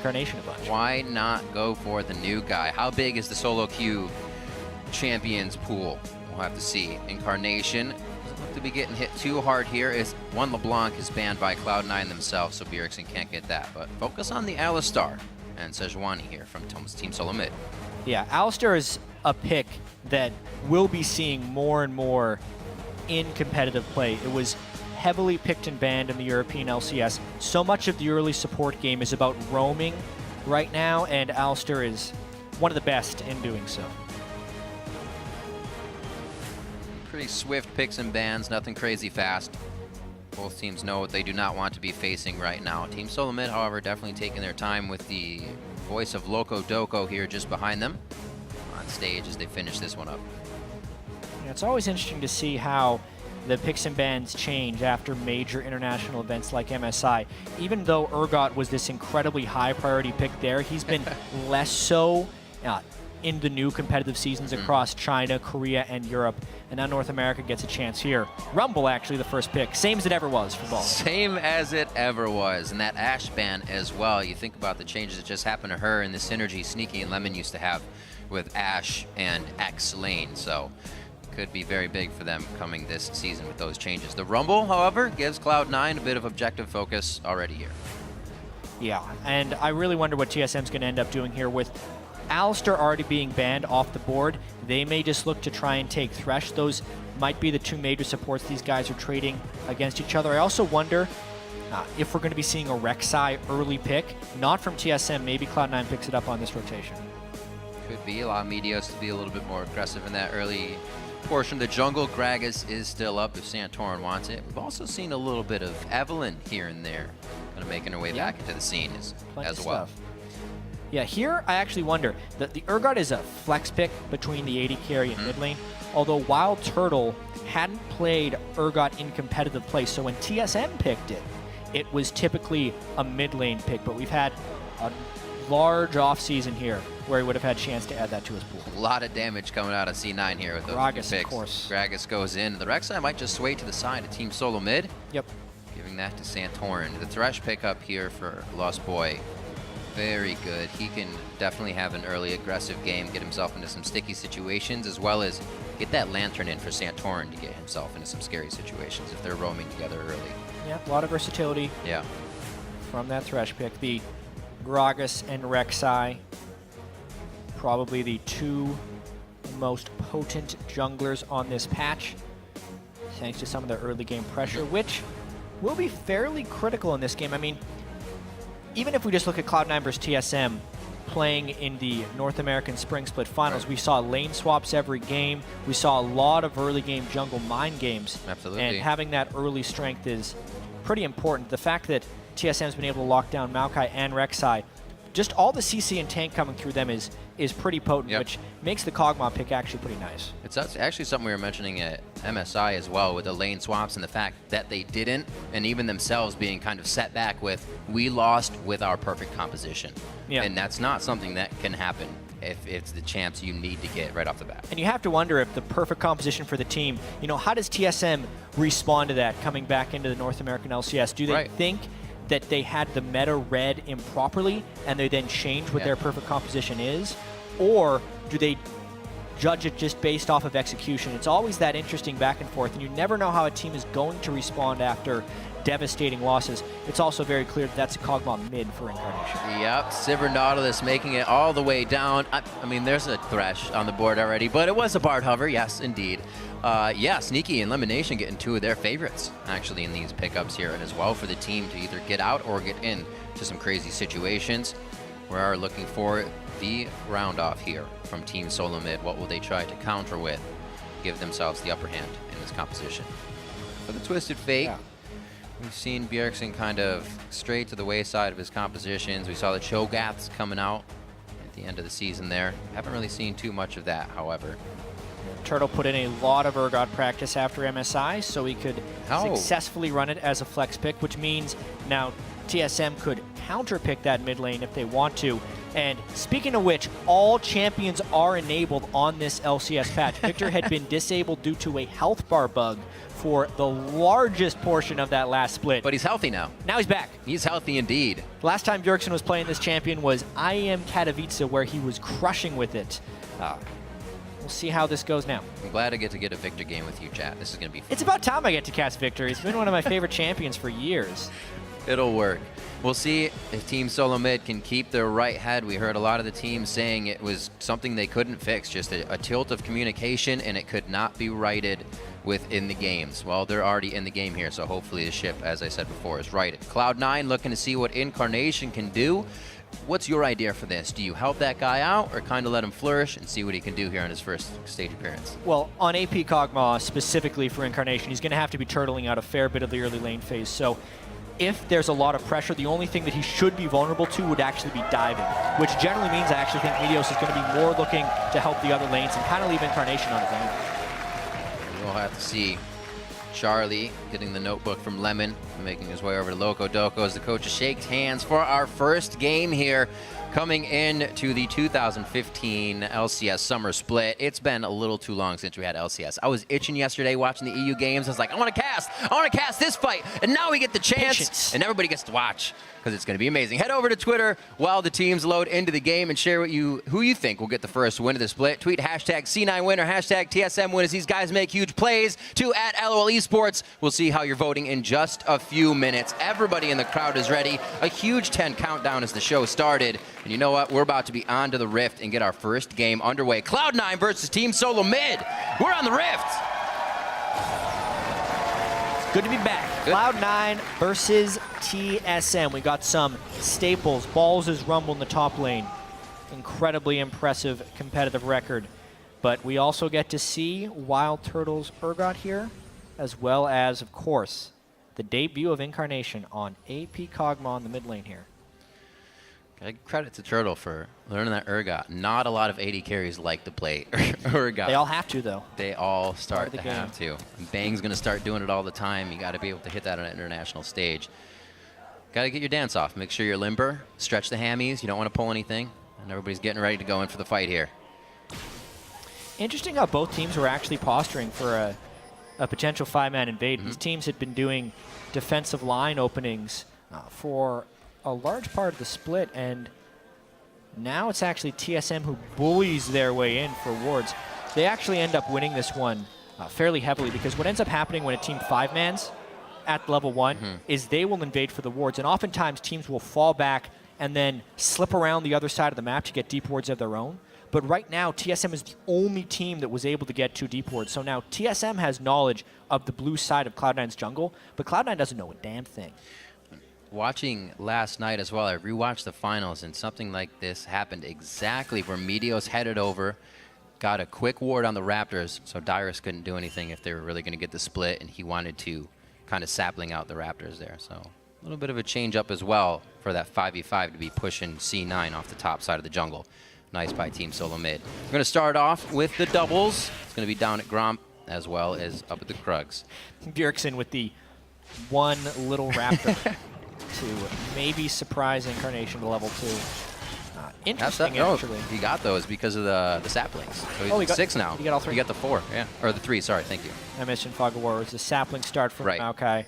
Incarnation a bunch. Why not go for the new guy? How big is the solo queue champions pool? We'll have to see. Incarnation doesn't look to be getting hit too hard here. Is one LeBlanc is banned by Cloud9 themselves, so Bjergsen can't get that. But focus on the Alistar and Sejuani here from Team Solo Mid. Yeah, Alistar is a pick that we'll be seeing more and more in competitive play. It was heavily picked and banned in the European LCS. So much of the early support game is about roaming right now, and Alistar is one of the best in doing so. Pretty swift picks and bans, nothing crazy fast. Both teams know what they do not want to be facing right now. Team Solo Mid, however, definitely taking their time with the voice of Loco Doco here just behind them on stage as they finish this one up. Yeah, it's always interesting to see how the picks and bans change after major international events like MSI. Even though Urgot was this incredibly high priority pick there, he's been less so in the new competitive seasons across China, Korea, and Europe. And now North America gets a chance here. Rumble, actually, the first pick. Same as it ever was for Ball. Same as it ever was. And that Ashe ban as well. You think about the changes that just happened to her and the synergy Sneaky and Lemon used to have with Ashe and X lane. So could be very big for them coming this season with those changes. The Rumble, however, gives Cloud9 a bit of objective focus already here. Yeah, and I really wonder what TSM's going to end up doing here with Alistar already being banned off the board. They may just look to try and take Thresh. Those might be the two major supports these guys are trading against each other. I also wonder if we're going to be seeing a Rek'Sai early pick, not from TSM. Maybe Cloud9 picks it up on this rotation. Could be. Allow Meteos to be a little bit more aggressive in that early portion of the jungle. Gragas is still up if Santorin wants it. We've also seen a little bit of Evelynn here and there, kind of making her way back into the scene as well. Yeah, here I actually wonder that the Urgot is a flex pick between the AD carry and mid lane, although Wild Turtle hadn't played Urgot in competitive play, so when TSM picked it, it was typically a mid lane pick, but we've had a large offseason here where he would have had a chance to add that to his pool. A lot of damage coming out of C9 here with those Gragas, picks. of course. Gragas goes in. The Rek'Sai might just sway to the side of Team Solo Mid. Yep. Giving that to Santorin. The Thresh pickup here for Lost Boy. Very good. He can definitely have an early aggressive game, get himself into some sticky situations, as well as get that Lantern in for Santorin to get himself into some scary situations if they're roaming together early. Yeah, a lot of versatility from that Thresh pick. The Gragas and Rek'Sai, probably the two most potent junglers on this patch, thanks to some of the early game pressure, which will be fairly critical in this game. I mean, even if we just look at Cloud9 versus TSM playing in the North American Spring Split Finals, we saw lane swaps every game. We saw a lot of early game jungle mind games. Absolutely. And having that early strength is pretty important. The fact that TSM's been able to lock down Maokai and Rek'Sai, just all the CC and tank coming through them is pretty potent, which makes the Kog'Maw pick actually pretty nice. It's actually something we were mentioning at MSI as well with the lane swaps and the fact that they didn't, and even themselves being kind of set back with, we lost with our perfect composition. Yeah. And that's not something that can happen if it's the champs you need to get right off the bat. And you have to wonder if the perfect composition for the team, you know, how does TSM respond to that coming back into the North American LCS? Do they think that they had the meta read improperly and they then change what their perfect composition is? Or do they judge it just based off of execution? It's always that interesting back and forth, and you never know how a team is going to respond after devastating losses. It's also very clear that that's a Kog'Maw mid for Incarnation. Yep, Sivir Nautilus making it all the way down. I mean, there's a Thresh on the board already, but it was a Bard Hover, yes, indeed. Yeah, Sneaky and Elimination getting two of their favorites, actually, in these pickups here, and as well for the team to either get out or get in to some crazy situations. We are looking for the round off here from Team Solo Mid. What will they try to counter with? Give themselves the upper hand in this composition. For the Twisted Fate, we've seen Bjergsen kind of stray to the wayside of his compositions. We saw the Cho'Gaths coming out at the end of the season there. Haven't really seen too much of that, however. Turtle put in a lot of Urgot practice after MSI, so he could successfully run it as a flex pick, which means now TSM could counter pick that mid lane if they want to. And speaking of which, all champions are enabled on this LCS patch. Victor had been disabled due to a health bar bug for the largest portion of that last split. But he's healthy now. Now he's back. He's healthy indeed. Last time Bjergsen was playing this champion was IM Katowice, where he was crushing with it. We'll see how this goes now. I'm glad I get to get a Victor game with you, chat. This is going to be fun. It's about time I get to cast Victor. He's been one of my favorite champions for years. It'll work. We'll see if Team Solo Mid can keep their right head. We heard a lot of the teams saying it was something they couldn't fix, just a tilt of communication, and it could not be righted within the games. Well, they're already in the game here, so hopefully the ship, as I said before, is righted. Cloud9 looking to see what Incarnation can do. What's your idea for this? Do you help that guy out or kind of let him flourish and see what he can do here on his first stage appearance? Well, on AP Kog'Maw, specifically for Incarnation, he's going to have to be turtling out a fair bit of the early lane phase. So if there's a lot of pressure, the only thing that he should be vulnerable to would actually be diving, which generally means I actually think Meteos is going to be more looking to help the other lanes and kind of leave Incarnation on his own. We'll have to see. Charlie getting the notebook from Lemon, making his way over to Loco Doco as the coaches shake hands for our first game here, coming in to the 2015 LCS Summer Split. It's been a little too long since we had LCS. I was itching yesterday watching the EU games. I was like, I want to cast this fight, and now we get the chance, Patience. and everybody gets to watch because it's going to be amazing. Head over to Twitter while the teams load into the game and share who you think will get the first win of the split. Tweet hashtag C9win or hashtag TSMwin as these guys make huge plays to @LOL Esports. We'll see how you're voting in just a few minutes. Everybody in the crowd is ready. A huge 10 countdown as the show started. And you know what? We're about to be on to the Rift and get our first game underway. Cloud9 versus Team Solo Mid. We're on the Rift. Good to be back. Good. Cloud9 versus TSM. We got some staples. Balls' Rumble in the top lane. Incredibly impressive competitive record. But we also get to see Wild Turtle's Urgot here, as well as, of course, the debut of Incarnation on AP Kog'Maw in the mid lane here. Credit to Turtle for learning that Urgot. Not a lot of AD carries like to play Urgot. They all have to, though. They all start to game. have to. And Bang's going to start doing it all the time. You got to be able to hit that on an international stage. Got to get your dance off. Make sure you're limber. Stretch the hammies. You don't want to pull anything. And everybody's getting ready to go in for the fight here. Interesting how both teams were actually posturing for a potential five-man invade. These teams had been doing defensive line openings for a large part of the split, and now it's actually TSM who bullies their way in for wards. They actually end up winning this one fairly heavily, because what ends up happening when a team five-mans at level 1 is they will invade for the wards, and oftentimes teams will fall back and then slip around the other side of the map to get deep wards of their own. But right now, TSM is the only team that was able to get 2 deep wards. So now TSM has knowledge of the blue side of Cloud9's jungle, but Cloud9 doesn't know a damn thing. Watching last night as well, I rewatched the finals, and something like this happened exactly where Meteos headed over, got a quick ward on the Raptors, so Dyrus couldn't do anything if they were really going to get the split, and he wanted to kind of sapling out the Raptors there. So a little bit of a change up as well for that 5v5 to be pushing C9 off the top side of the jungle. Nice by Team Solo Mid. We're going to start off with the doubles. It's going to be down at Gromp as well as up at the Krugs. Bjergsen with the one little Raptor to maybe surprise Incarnation to level 2. Interesting, actually. He got those because of the saplings. So he's at 6 now. He got all 3. He got the 4, yeah. Or the 3, sorry, thank you. I mentioned Fog of War. It was a sapling start from Maokai.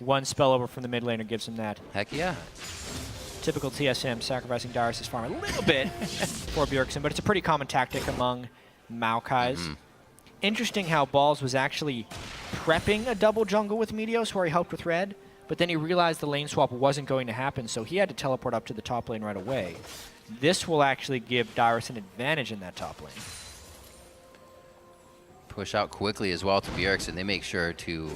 One spell over from the mid laner gives him that. Heck yeah. Typical TSM, sacrificing Dyrus' farm a little bit for Bjergsen, but it's a pretty common tactic among Maokais. Interesting how Balls was actually prepping a double jungle with Meteos where he helped with red, but then he realized the lane swap wasn't going to happen, so he had to teleport up to the top lane right away. This will actually give Dyrus an advantage in that top lane. Push out quickly as well to Bjergsen. They make sure to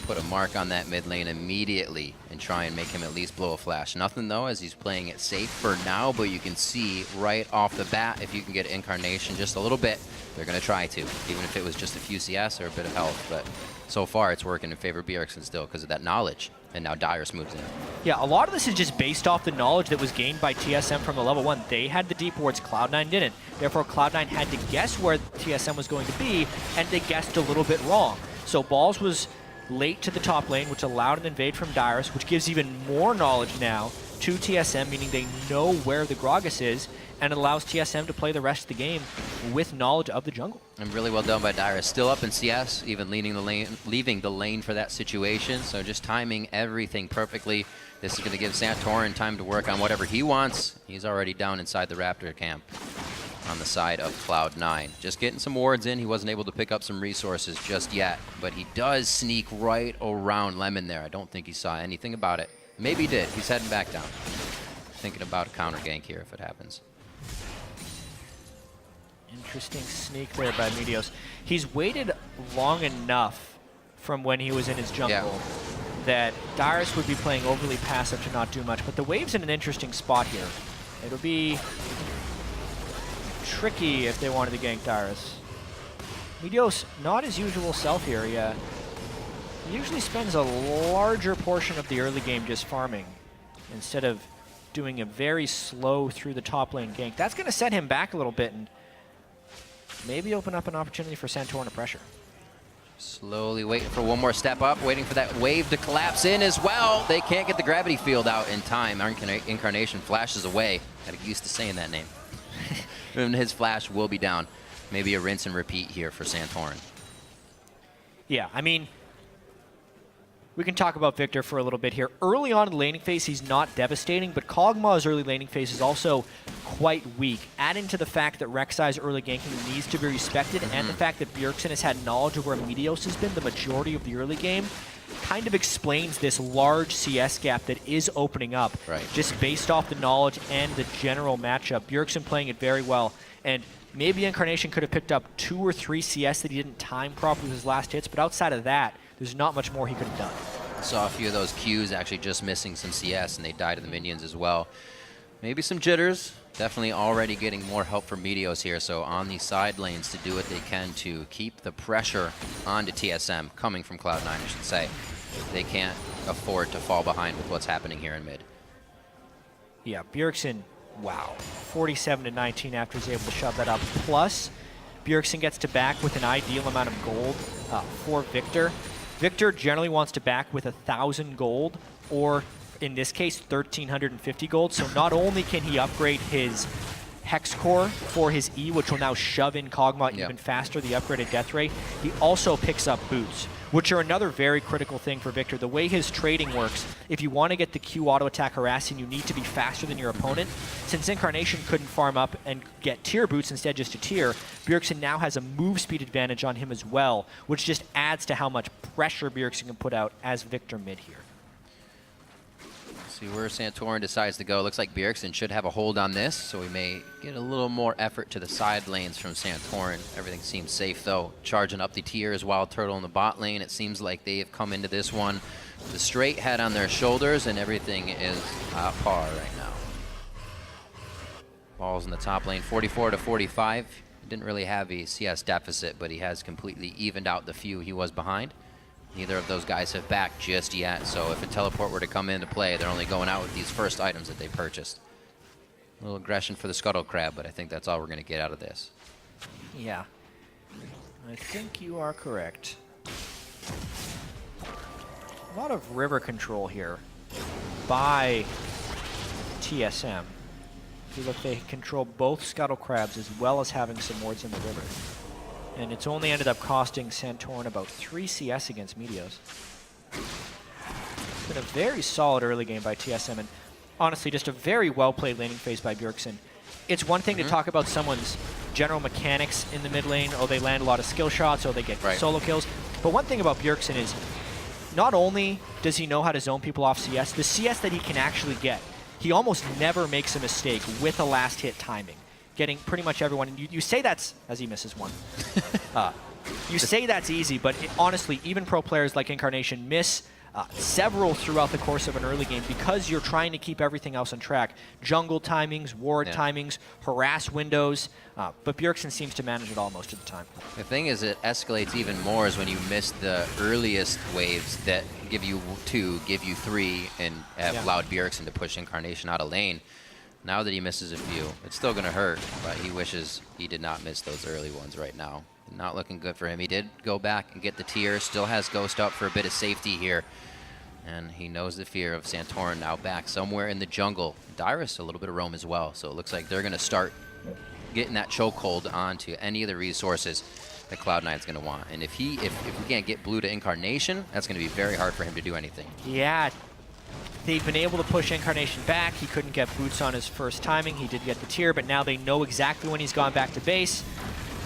put a mark on that mid lane immediately and try and make him at least blow a flash. Nothing though, as he's playing it safe for now, but you can see right off the bat, if you can get Incarnation just a little bit, they're going to try to, even if it was just a few CS or a bit of health. But so far, it's working in favor of Bjergsen still because of that knowledge. And now Dyrus moves in. Yeah, a lot of this is just based off the knowledge that was gained by TSM from the level 1. They had the deep wards, Cloud9 didn't. Therefore, Cloud9 had to guess where TSM was going to be, and they guessed a little bit wrong. So Balls was late to the top lane, which allowed an invade from Dyrus, which gives even more knowledge now to TSM, meaning they know where the Gragas is, and it allows TSM to play the rest of the game with knowledge of the jungle. And really well done by Dyrus. Still up in CS, even leaving the lane for that situation. So just timing everything perfectly. This is going to give Santorin time to work on whatever he wants. He's already down inside the Raptor camp on the side of Cloud9. Just getting some wards in. He wasn't able to pick up some resources just yet, but he does sneak right around Lemon there. I don't think he saw anything about it. Maybe he did. He's heading back down. Thinking about a counter gank here if it happens. Interesting sneak there by Meteos. He's waited long enough from when he was in his jungle that Dyrus would be playing overly passive to not do much, but the wave's in an interesting spot here. It'll be tricky if they wanted to gank Dyrus. Meteos, not his usual self here. He usually spends a larger portion of the early game just farming instead of doing a very slow through the top lane gank. That's going to set him back a little bit and maybe open up an opportunity for Santorin to pressure. Slowly waiting for one more step up, waiting for that wave to collapse in as well. They can't get the gravity field out in time. Incarnation flashes away. Got used to saying that name. And his flash will be down. Maybe a rinse and repeat here for Santorin. Yeah, I mean, we can talk about Victor for a little bit here. Early on in the laning phase, he's not devastating, but Kog'Maw's early laning phase is also quite weak. Adding to the fact that Rek'Sai's early ganking needs to be respected, and the fact that Bjergsen has had knowledge of where Meteos has been the majority of the early game, kind of explains this large CS gap that is opening up, just based off the knowledge and the general matchup. Bjergsen playing it very well, and maybe Incarnation could have picked up 2 or 3 CS that he didn't time properly with his last hits, but outside of that, there's not much more he could have done. Saw a few of those Qs actually just missing some CS, and they died to the minions as well. Maybe some jitters. Definitely already getting more help from Meteos here, so on the side lanes to do what they can to keep the pressure onto TSM, coming from Cloud9, I should say. They can't afford to fall behind with what's happening here in mid. Yeah, Bjergsen, wow. 47-19 after he's able to shove that up. Plus, Bjergsen gets to back with an ideal amount of gold for Victor. Victor generally wants to back with 1,000 gold, or in this case, 1,350 gold. So not only can he upgrade his Hex Core for his E, which will now shove in Kog'Maw even faster, the upgraded death ray, he also picks up boots, which are another very critical thing for Victor. The way his trading works, if you want to get the Q auto attack harassing, you need to be faster than your opponent. Since Incarnation couldn't farm up and get tier boots, instead just a tier, Bjergsen now has a move speed advantage on him as well, which just adds to how much pressure Bjergsen can put out as Victor mid here. See where Santorin decides to go. Looks like Bjergsen should have a hold on this, so we may get a little more effort to the side lanes from Santorin. Everything seems safe, though. Charging up the tiers, Wild Turtle in the bot lane. It seems like they have come into this one with a straight head on their shoulders, and everything is at par right now. Ball's in the top lane, 44-45. Didn't really have a CS deficit, but he has completely evened out the few he was behind. Neither of those guys have backed just yet, so if a teleport were to come into play, they're only going out with these first items that they purchased. A little aggression for the Scuttle Crab, but I think that's all we're going to get out of this. Yeah, I think you are correct. A lot of river control here by TSM. If you look, they control both Scuttle Crabs as well as having some wards in the river. And it's only ended up costing Santorin about 3 CS against Meteos. It's been a very solid early game by TSM, and honestly, just a very well-played laning phase by Bjergsen. It's one thing to talk about someone's general mechanics in the mid lane. Oh, they land a lot of skill shots, oh, they get solo kills. But one thing about Bjergsen is, not only does he know how to zone people off CS, the CS that he can actually get, he almost never makes a mistake with a last hit timing. Getting pretty much everyone, and you say that's, as he misses one, you say that's easy, but honestly, even pro players like Incarnation miss several throughout the course of an early game because you're trying to keep everything else on track. Jungle timings, ward timings, harass windows, but Bjergsen seems to manage it all most of the time. The thing is, it escalates even more is when you miss the earliest waves that give you 2, give you 3, and have allowed Bjergsen to push Incarnation out of lane. Now that he misses a few, it's still going to hurt, but he wishes he did not miss those early ones right now. Not looking good for him. He did go back and get the tier, still has Ghost up for a bit of safety here. And he knows the fear of Santorin now back somewhere in the jungle. Dyrus, a little bit of roam as well. So it looks like they're going to start getting that chokehold onto any of the resources that Cloud9's going to want. And if we can't get blue to Incarnation, that's going to be very hard for him to do anything. Yeah. They've been able to push Incarnation back. He couldn't get boots on his first timing. He did get the tier, but now they know exactly when he's gone back to base.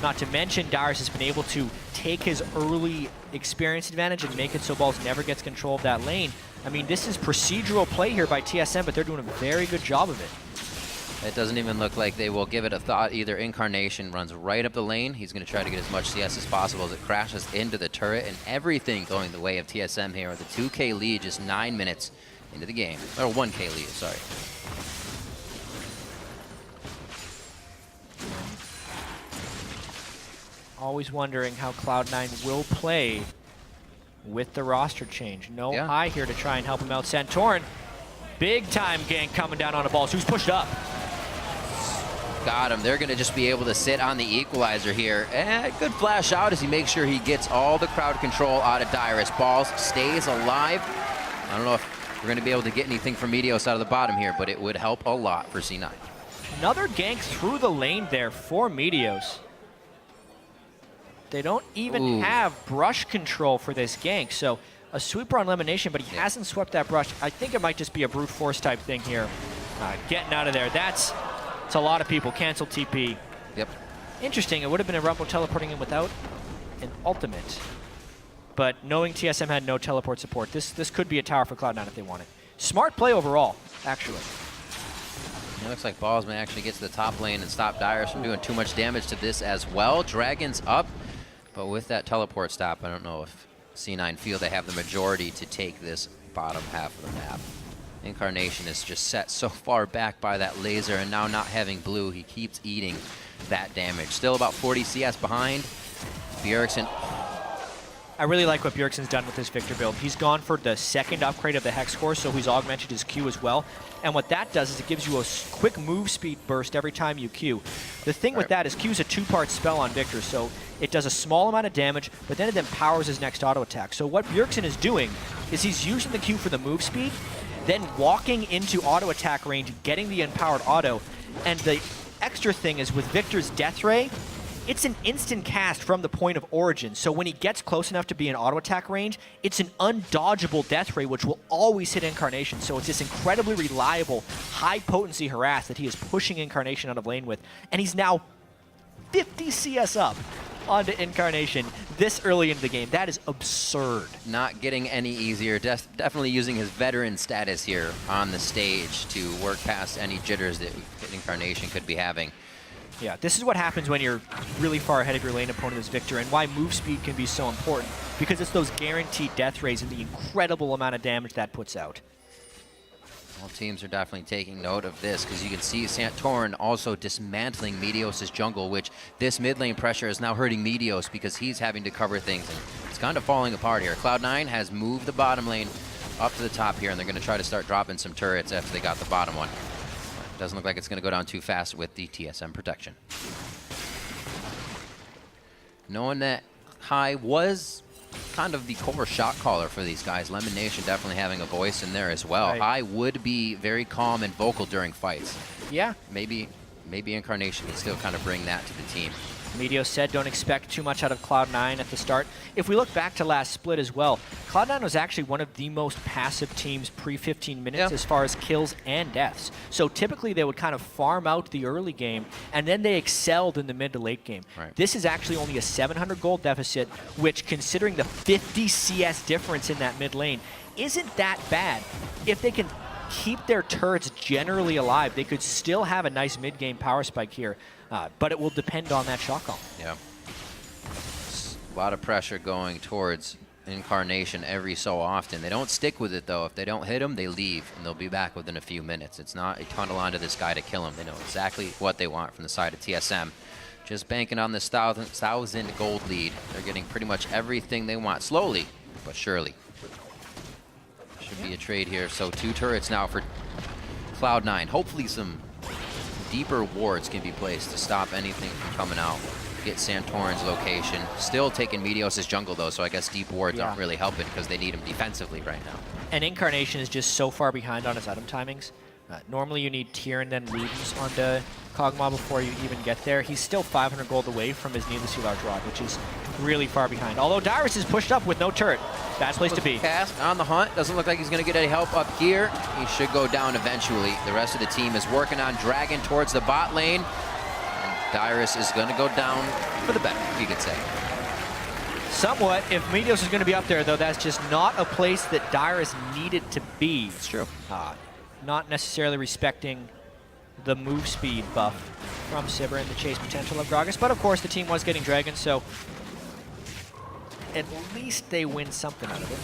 Not to mention, Dyrus has been able to take his early experience advantage and make it so Balls never gets control of that lane. I mean, this is procedural play here by TSM, but they're doing a very good job of it. It doesn't even look like they will give it a thought either. Incarnation runs right up the lane. He's going to try to get as much CS as possible as it crashes into the turret, and everything going the way of TSM here with a 2K lead just 9 minutes into the game. Or 1K lead, sorry. Always wondering how Cloud9 will play with the roster change. No high here to try and help him out. Santorin, big time gank coming down on a ball. So who's pushed up? Got him. They're going to just be able to sit on the equalizer here. And good flash out as he makes sure he gets all the crowd control out of Dyrus. Balls stays alive. I don't know if we're going to be able to get anything from Meteos out of the bottom here, but it would help a lot for C9. Another gank through the lane there for Meteos. They don't even have brush control for this gank, so a sweeper on elimination, but he hasn't swept that brush. I think it might just be a brute force type thing here. Getting out of there. It's a lot of people. Cancel TP. Yep. Interesting. It would have been a Rumble teleporting in without an ultimate. But knowing TSM had no teleport support, this could be a tower for Cloud9 if they want it. Smart play overall, actually. It looks like Balls may actually get to the top lane and stop Dyrus from doing too much damage to this as well. Dragon's up. But with that teleport stop, I don't know if C9 feel they have the majority to take this bottom half of the map. Incarnation is just set so far back by that laser, and now not having blue, he keeps eating that damage. Still about 40 CS behind. Bjergsen. I really like what Bjergsen's done with his Victor build. He's gone for the second upgrade of the Hex Core, so he's augmented his Q as well. And what that does is it gives you a quick move speed burst every time you Q. The thing with that is Q's a two-part spell on Victor, so it does a small amount of damage, but then it empowers his next auto attack. So what Bjergsen is doing is he's using the Q for the move speed, then walking into auto attack range, getting the empowered auto, and the extra thing is with Victor's Death Ray, it's an instant cast from the point of origin. So when he gets close enough to be in auto attack range, it's an undodgeable death ray, which will always hit Incarnation. So it's this incredibly reliable, high potency harass that he is pushing Incarnation out of lane with. And he's now 50 CS up onto Incarnation this early into the game. That is absurd. Not getting any easier. Definitely using his veteran status here on the stage to work past any jitters that Incarnation could be having. Yeah, this is what happens when you're really far ahead of your lane opponent as Victor, and why move speed can be so important, because it's those guaranteed death rays and the incredible amount of damage that puts out. Well, teams are definitely taking note of this, because you can see Santorin also dismantling Meteos' jungle, which this mid lane pressure is now hurting Meteos because he's having to cover things, and it's kind of falling apart here. Cloud9 has moved the bottom lane up to the top here, and they're going to try to start dropping some turrets after they got the bottom one. Doesn't look like it's going to go down too fast with the TSM protection. Knowing that High was kind of the core shot caller for these guys, Lemonation definitely having a voice in there as well. Right. High would be very calm and vocal during fights. Yeah. Maybe Incarnation can still kind of bring that to the team. Meteos said don't expect too much out of Cloud9 at the start. If we look back to last split as well, Cloud9 was actually one of the most passive teams pre-15 minutes as far as kills and deaths. So typically they would kind of farm out the early game, and then they excelled in the mid to late game. Right. This is actually only a 700 gold deficit, which, considering the 50 CS difference in that mid lane, isn't that bad. If they can keep their turrets generally alive, they could still have a nice mid-game power spike here. But it will depend on that shot call. Yeah. A lot of pressure going towards Incarnation every so often. They don't stick with it, though. If they don't hit him, they leave, and they'll be back within a few minutes. It's not a tunnel onto this guy to kill him. They know exactly what they want from the side of TSM. Just banking on this 1,000 gold lead. They're getting pretty much everything they want, slowly but surely. Should be a trade here. So 2 turrets now for Cloud9. Hopefully some deeper wards can be placed to stop anything from coming out. Get Santorin's location. Still taking Meteos' jungle, though, so I guess deep wards aren't really helping because they need him defensively right now. And Incarnation is just so far behind on his item timings. Normally you need Tier and then Ludens onto Kog'Maw before you even get there. He's still 500 gold away from his needlessly large rod, which is really far behind. Although Dyrus is pushed up with no turret. Bad place to be. Cast on the hunt. Doesn't look like he's going to get any help up here. He should go down eventually. The rest of the team is working on Dragon towards the bot lane. And Dyrus is going to go down for the better, you could say. Somewhat. If Meteos is going to be up there, though, that's just not a place that Dyrus needed to be. It's true. Not necessarily respecting the move speed buff from Sivir and the chase potential of Gragas. But of course, the team was getting Dragon, so at least they win something out of it.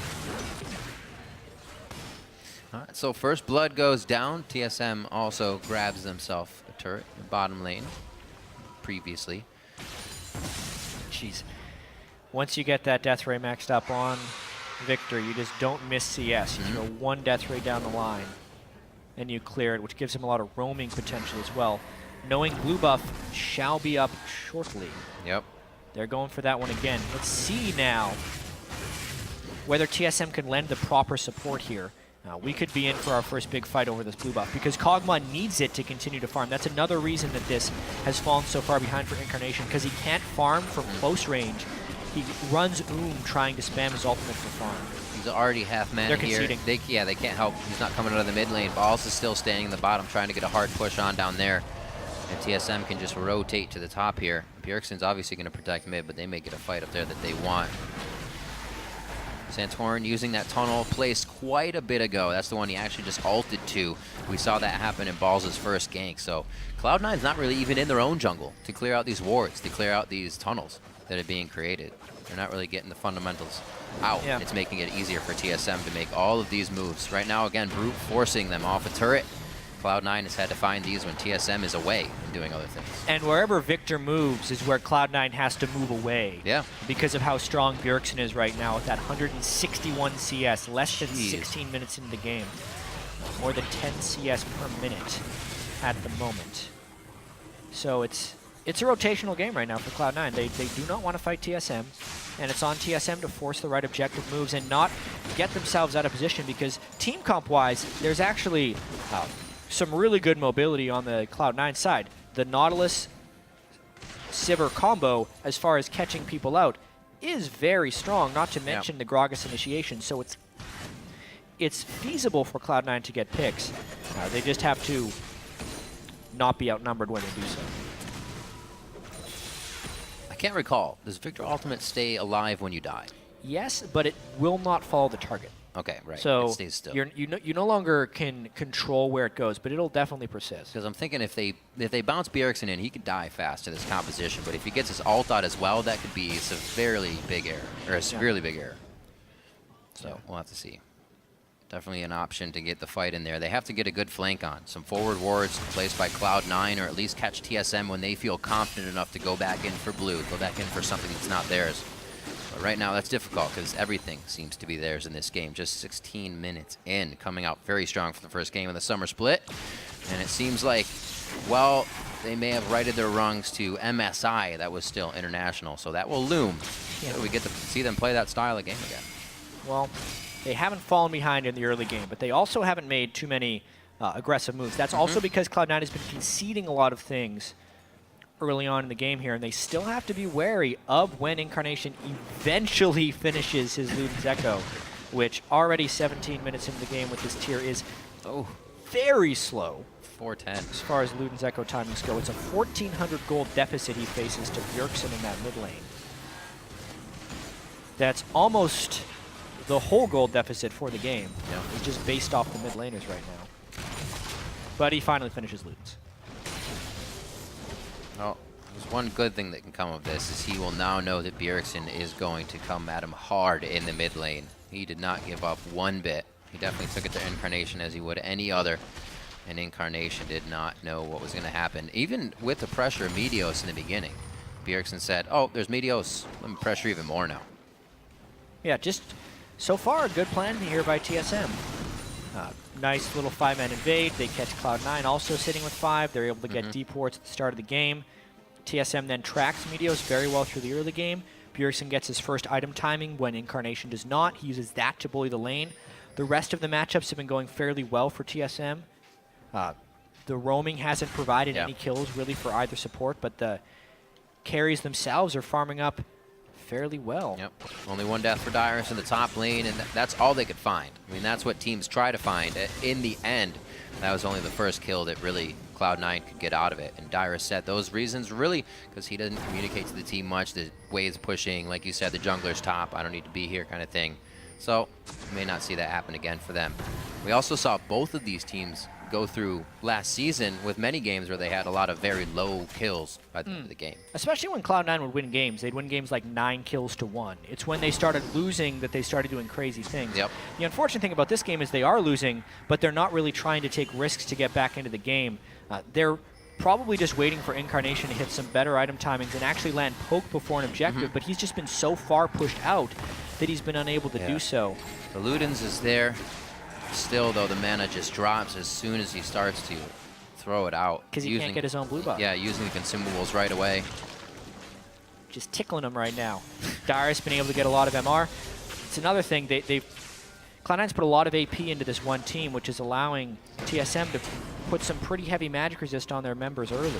All right, so first blood goes down. TSM also grabs themselves a turret in the bottom lane previously. Jeez. Once you get that death ray maxed up on Victor, you just don't miss CS. You throw one death ray down the line and you clear it, which gives him a lot of roaming potential as well. Knowing blue buff shall be up shortly. Yep. They're going for that one again. Let's see now whether TSM can lend the proper support here. We could be in for our first big fight over this blue buff because Kog'Maw needs it to continue to farm. That's another reason that this has fallen so far behind for Incarnation, because he can't farm from close range. He runs trying to spam his ultimate for farm. He's already half mana They're here. conceding. They can't help. He's not coming out of the mid lane. Balls is still standing in the bottom, trying to get a hard push on down there. And TSM can just rotate to the top here. Bjergsen's obviously going to protect mid, but they may get a fight up there that they want. Santorin using that tunnel placed quite a bit ago. That's the one he actually just ulted to. We saw that happen in Balls' first gank. So Cloud9's not really even in their own jungle to clear out these wards, to clear out these tunnels that are being created. They're not really getting the fundamentals out. Yeah. It's making it easier for TSM to make all of these moves. Right now, again, brute forcing them off a turret. Cloud9 has had to find these when TSM is away and doing other things. And wherever Victor moves is where Cloud9 has to move away. Yeah. Because of how strong Bjergsen is right now with that 161 CS, less than 16 minutes into the game. More than 10 CS per minute at the moment. So it's a rotational game right now for Cloud9. They do not want to fight TSM, and it's on TSM to force the right objective moves and not get themselves out of position, because team comp-wise, there's actually some really good mobility on the Cloud9 side. The Nautilus Sivir combo, as far as catching people out, is very strong, not to mention the Gragas initiation, so it's feasible for Cloud9 to get picks. They just have to not be outnumbered when they do so. I can't recall. Does Victor Ultimate stay alive when you die? Yes, but it will not follow the target. Okay, right. So it stays still. you no longer can control where it goes, but it'll definitely persist. Because I'm thinking if they bounce Bjergsen in, he could die fast to this composition. But if he gets his ult out as well, that could be a severely big error, or a severely big error. So we'll have to see. Definitely an option to get the fight in there. They have to get a good flank on. Some forward wards placed by Cloud9, or at least catch TSM when they feel confident enough to go back in for blue, go back in for something that's not theirs. But right now, that's difficult because everything seems to be theirs in this game. Just 16 minutes in, coming out very strong for the first game of the summer split. And it seems like, well, they may have righted their wrongs to MSI. That was still international, so that will loom. Yeah. We get to see them play that style of game again. Well, they haven't fallen behind in the early game, but they also haven't made too many aggressive moves. That's also because Cloud9 has been conceding a lot of things early on in the game here, and they still have to be wary of when Incarnation eventually finishes his Luden's Echo, which already 17 minutes into the game with this tier is very slow. 410. As far as Luden's Echo timings go, it's a 1,400 gold deficit he faces to Bjergsen in that mid lane. That's almost the whole gold deficit for the game. It's just based off the mid laners right now. But he finally finishes Luden's. Well, there's one good thing that can come of this is he will now know that Bjergsen is going to come at him hard in the mid lane. He did not give up one bit. He definitely took it to Incarnation as he would any other. And Incarnation did not know what was going to happen. Even with the pressure of Meteos in the beginning, Bjergsen said, oh, there's Meteos. Let me pressure even more now. Yeah, just so far a good plan here by TSM. Nice little 5-man invade. They catch Cloud9 also sitting with 5. They're able to get deep wards at the start of the game. TSM then tracks Meteos very well through the early game. Bjergsen gets his first item timing when Incarnation does not. He uses that to bully the lane. The rest of the matchups have been going fairly well for TSM. The roaming hasn't provided any kills really for either support, but the carries themselves are farming up fairly well. Yep. Only one death for Dyrus in the top lane, and that's all they could find. I mean, that's what teams try to find. In the end, that was only the first kill that really Cloud9 could get out of it. And Dyrus said those reasons really because he doesn't communicate to the team much. The waves pushing, like you said, the jungler's top, I don't need to be here kind of thing. So, we may not see that happen again for them. We also saw both of these teams go through last season with many games where they had a lot of very low kills by the end of the game. Especially when Cloud9 would win games. They'd win games like 9 kills to 1. It's when they started losing that they started doing crazy things. Yep. The unfortunate thing about this game is they are losing, but they're not really trying to take risks to get back into the game. They're probably just waiting for Incarnation to hit some better item timings and actually land poke before an objective, but he's just been so far pushed out that he's been unable to do so. The Ludens is there. Still, though, the mana just drops as soon as he starts to throw it out. Because he can't get his own blue buff. Yeah, using the consumables right away. Just tickling him right now. Dyrus been able to get a lot of MR. It's another thing. Cloud9's put a lot of AP into this one team, which is allowing TSM to put some pretty heavy magic resist on their members early.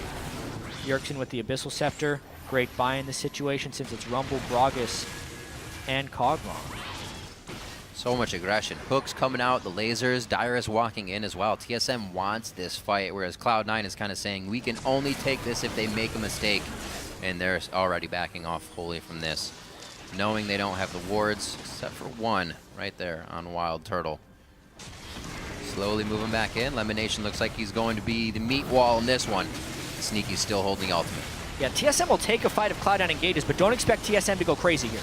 Bjergsen with the Abyssal Scepter. Great buy in this situation since it's Rumble, Gragas, and Kog'Maw. So much aggression. Hooks coming out, the lasers, Dyrus walking in as well. TSM wants this fight, whereas Cloud9 is kind of saying, we can only take this if they make a mistake. And they're already backing off wholly from this, knowing they don't have the wards, except for one right there on Wild Turtle. Slowly moving back in. Lemonation looks like he's going to be the meat wall in this one. Sneaky's still holding the ultimate. Yeah, TSM will take a fight if Cloud9 engages, but don't expect TSM to go crazy here.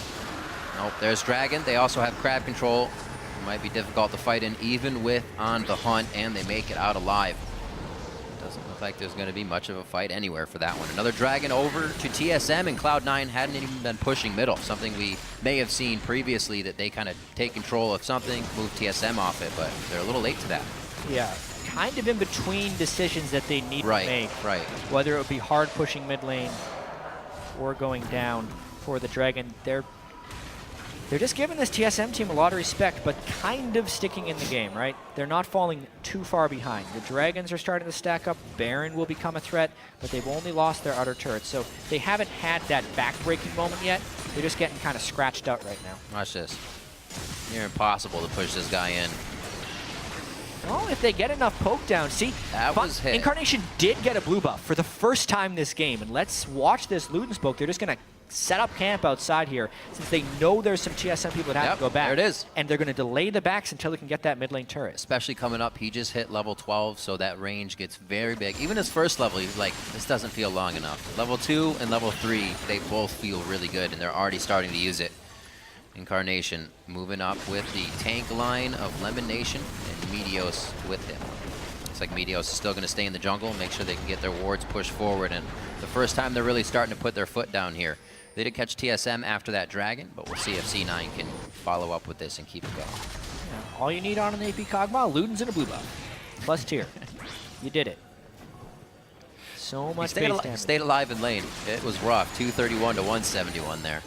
Nope, there's Dragon. They also have crab control. It might be difficult to fight in, even with On the Hunt, and they make it out alive. Doesn't look like there's going to be much of a fight anywhere for that one. Another Dragon over to TSM, and Cloud9 hadn't even been pushing middle, something we may have seen previously, that they kind of take control of something, move TSM off it, but they're a little late to that. Yeah, kind of in between decisions that they need to make. Right. Whether it would be hard pushing mid lane or going down for the Dragon. They're just giving this TSM team a lot of respect, but kind of sticking in the game, right? They're not falling too far behind. The Dragons are starting to stack up. Baron will become a threat, but they've only lost their outer turrets, so they haven't had that back-breaking moment yet. They're just getting kind of scratched out right now. Watch this. Near impossible to push this guy in. Well, if they get enough poke down, see, that was hit. Incarnation did get a blue buff for the first time this game, and let's watch this Ludens poke. They're just going to set up camp outside here since they know there's some TSM people that have to go back. There it is. And they're going to delay the backs until they can get that mid lane turret. Especially coming up, he just hit level 12, so that range gets very big. Even his first level, he's like, this doesn't feel long enough. Level 2 and level 3, they both feel really good, and they're already starting to use it. Incarnation moving up with the tank line of Lemonation and Meteos with him. Looks like Meteos is still going to stay in the jungle, make sure they can get their wards pushed forward, and the first time they're really starting to put their foot down here. They did catch TSM after that Dragon, but we'll see if C9 can follow up with this and keep it going. Yeah, all you need on an AP Kog'Maw, Ludens and a blue buff. Plus tier. You did it. So much base damage. Stayed alive in lane. It was rough. 231 to 171 there.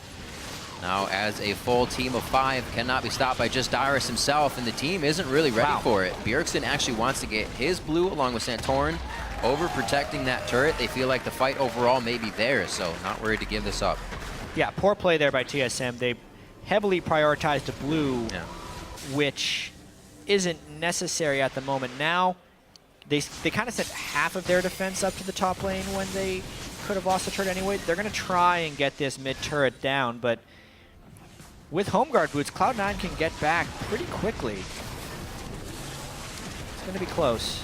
Now, as a full team of 5 cannot be stopped by just Dyrus himself, and the team isn't really ready for it. Bjergsen actually wants to get his blue along with Santorin over protecting that turret. They feel like the fight overall may be theirs, so not worried to give this up. Yeah, poor play there by TSM. They heavily prioritized a blue, which isn't necessary at the moment. Now, they kind of sent half of their defense up to the top lane when they could have lost the turret anyway. They're going to try and get this mid turret down, but with home guard boots, Cloud9 can get back pretty quickly. It's going to be close.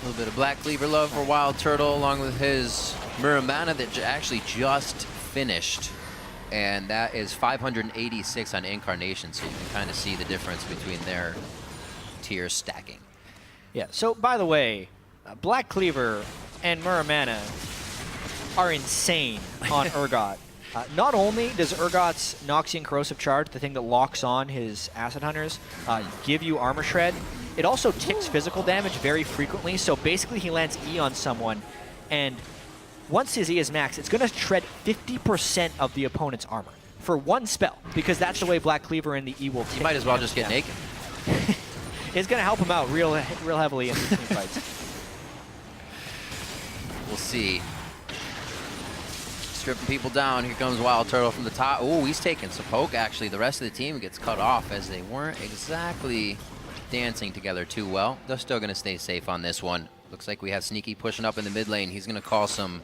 A little bit of Black Cleaver love for Wild Turtle, along with his Muramana that actually just finished. And that is 586 on Incarnation, so you can kind of see the difference between their tiers stacking. Yeah, so by the way, Black Cleaver and Muramana are insane on Urgot. Not only does Urgot's Noxian Corrosive Charge, the thing that locks on his Acid Hunters, give you Armor Shred, it also ticks physical damage very frequently, so basically he lands E on someone, and once his E is maxed, it's going to shred 50% of the opponent's armor for one spell, because that's the way Black Cleaver and the E will tick. You might as well just get naked. is going to help him out real heavily in these team fights. We'll see. Stripping people down. Here comes Wild Turtle from the top. Ooh, he's taking some poke, actually. The rest of the team gets cut off as they weren't exactly dancing together too well. They're still going to stay safe on this one. Looks like we have Sneaky pushing up in the mid lane. He's going to call some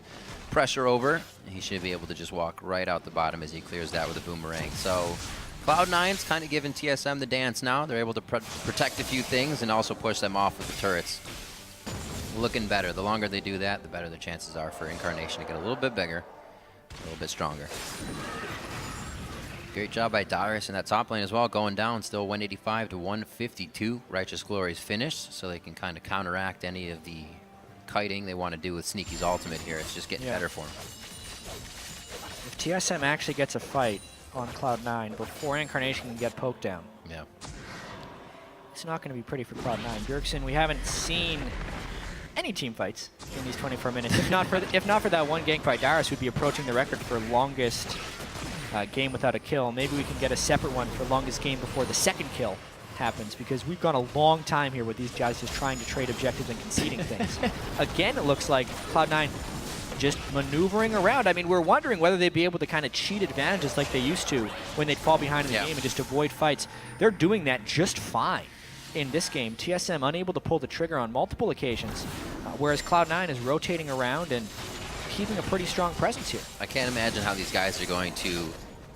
pressure over. He should be able to just walk right out the bottom as he clears that with a boomerang. So Cloud9's kind of giving TSM the dance now. They're able to protect a few things and also push them off with the turrets. Looking better. The longer they do that, the better the chances are for Incarnation to get a little bit bigger, a little bit stronger. Great job by Darius in that top lane as well, going down still 185 to 152. Righteous Glory's finished, so they can kind of counteract any of the kiting they want to do with Sneaky's ultimate here. It's just getting better for him. If TSM actually gets a fight on Cloud9 before Incarnation can get poked down, it's not going to be pretty for Cloud9. Bjergsen, we haven't seen any team fights in these 24 minutes. If not for that one gank fight, Darius would be approaching the record for longest game without a kill. Maybe we can get a separate one for longest game before the second kill happens, because we've gone a long time here with these guys just trying to trade objectives and conceding things. Again, it looks like Cloud9 just maneuvering around. I mean, we're wondering whether they'd be able to kind of cheat advantages like they used to when they'd fall behind in the game and just avoid fights. They're doing that just fine in this game. TSM unable to pull the trigger on multiple occasions, whereas Cloud9 is rotating around and keeping a pretty strong presence here. I can't imagine how these guys are going to